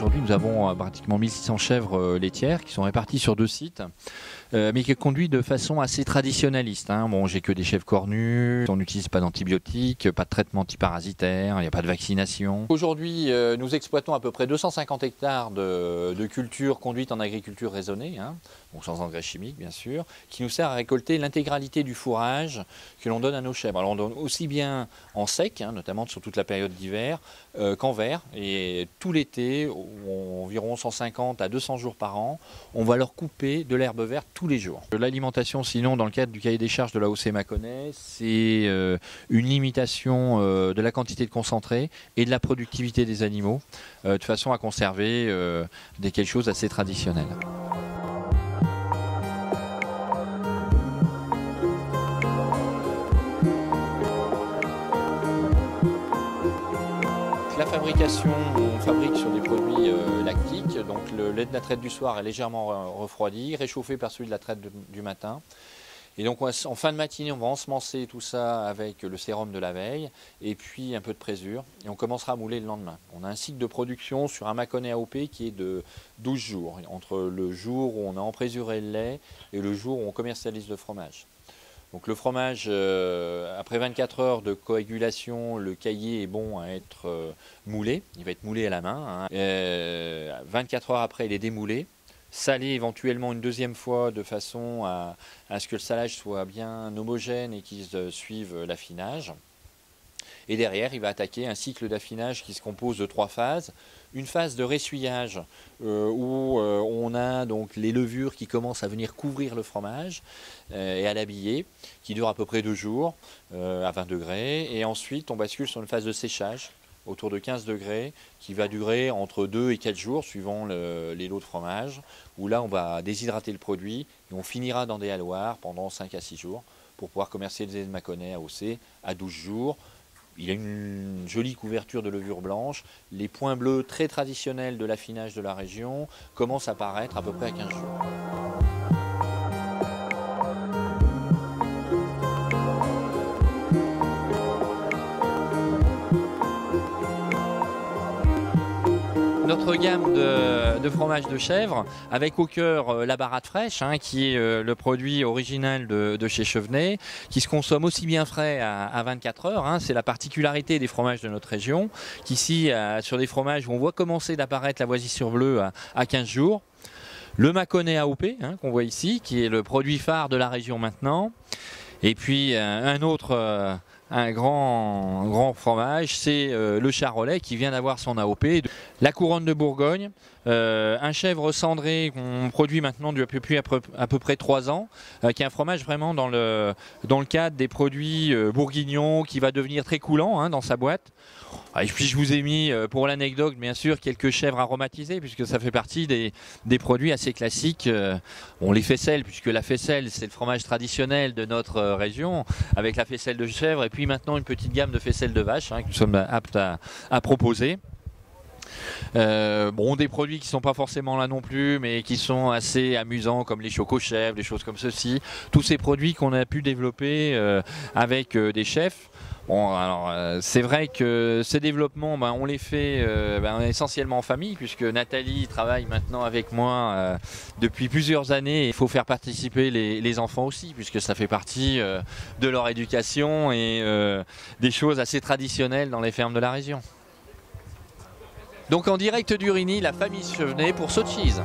Aujourd'hui, nous avons pratiquement 1600 chèvres laitières qui sont réparties sur 2 sites, mais qui conduisent de façon assez traditionnaliste. Bon, j'ai que des chèvres cornues, on n'utilise pas d'antibiotiques, pas de traitement antiparasitaire, il n'y a pas de vaccination. Aujourd'hui, nous exploitons à peu près 250 hectares de cultures conduites en agriculture raisonnée, donc sans engrais chimiques bien sûr, qui nous sert à récolter l'intégralité du fourrage que l'on donne à nos chèvres. Alors on donne aussi bien en sec, notamment sur toute la période d'hiver, qu'en vert, et tout l'été, environ 150 à 200 jours par an, on va leur couper de l'herbe verte tous les jours. L'alimentation, sinon, dans le cadre du cahier des charges de l'AOC Mâconnais, c'est une limitation de la quantité de concentré et de la productivité des animaux, de façon à conserver quelque chose d'assez traditionnel. La fabrication, on fabrique sur des produits lactiques, donc le lait de la traite du soir est légèrement refroidi, réchauffé par celui de la traite du matin. Et donc en fin de matinée, on va ensemencer tout ça avec le sérum de la veille et puis un peu de présure et on commencera à mouler le lendemain. On a un cycle de production sur un Mâconnais AOP qui est de 12 jours, entre le jour où on a emprésuré le lait et le jour où on commercialise le fromage. Donc le fromage, après 24 heures de coagulation, le caillé est bon à être moulé. Il va être moulé à la main. 24 heures après, il est démoulé, salé éventuellement une deuxième fois de façon à ce que le salage soit bien homogène et qu'il suive l'affinage. Et derrière, il va attaquer un cycle d'affinage qui se compose de 3 phases. Une phase de ressuyage où on a donc les levures qui commencent à venir couvrir le fromage et à l'habiller, qui dure à peu près 2 jours à 20 degrés. Et ensuite, on bascule sur une phase de séchage autour de 15 degrés qui va durer entre 2 et 4 jours suivant les lots de fromage, où là, on va déshydrater le produit et on finira dans des halloirs pendant 5 à 6 jours pour pouvoir commercialiser le Mâconnais AOC à 12 jours. Il a une jolie couverture de levure blanche. Les points bleus très traditionnels de l'affinage de la région commencent à apparaître à peu près à 15 jours. Notre gamme de fromage de chèvre, avec au cœur la baratte fraîche, qui est le produit original de chez Chevenay, qui se consomme aussi bien frais à 24 heures. C'est la particularité des fromages de notre région, qu'ici, sur des fromages où on voit commencer d'apparaître la moisissure bleue à 15 jours. Le Mâconnais AOP, qu'on voit ici, qui est le produit phare de la région maintenant. Et puis un autre... un grand fromage, c'est le charolais qui vient d'avoir son AOP. La couronne de Bourgogne, un chèvre cendré qu'on produit maintenant depuis à peu près 3 ans, qui est un fromage vraiment dans le cadre des produits bourguignons, qui va devenir très coulant dans sa boîte. Et puis je vous ai mis pour l'anecdote bien sûr quelques chèvres aromatisées, puisque ça fait partie des produits assez classiques. Les faisselles, puisque la faisselle c'est le fromage traditionnel de notre région, avec la faisselle de chèvre, et puis maintenant une petite gamme de faisselles de vache que nous sommes aptes à proposer. Des produits qui ne sont pas forcément là non plus, mais qui sont assez amusants, comme les choco-chèvres, des choses comme ceci. Tous ces produits qu'on a pu développer avec des chefs. C'est vrai que ces développements, on les fait essentiellement en famille, puisque Nathalie travaille maintenant avec moi depuis plusieurs années. Il faut faire participer les enfants aussi, puisque ça fait partie de leur éducation et des choses assez traditionnelles dans les fermes de la région. Donc en direct du Riny, la famille Chevenay pour Saut Cheese.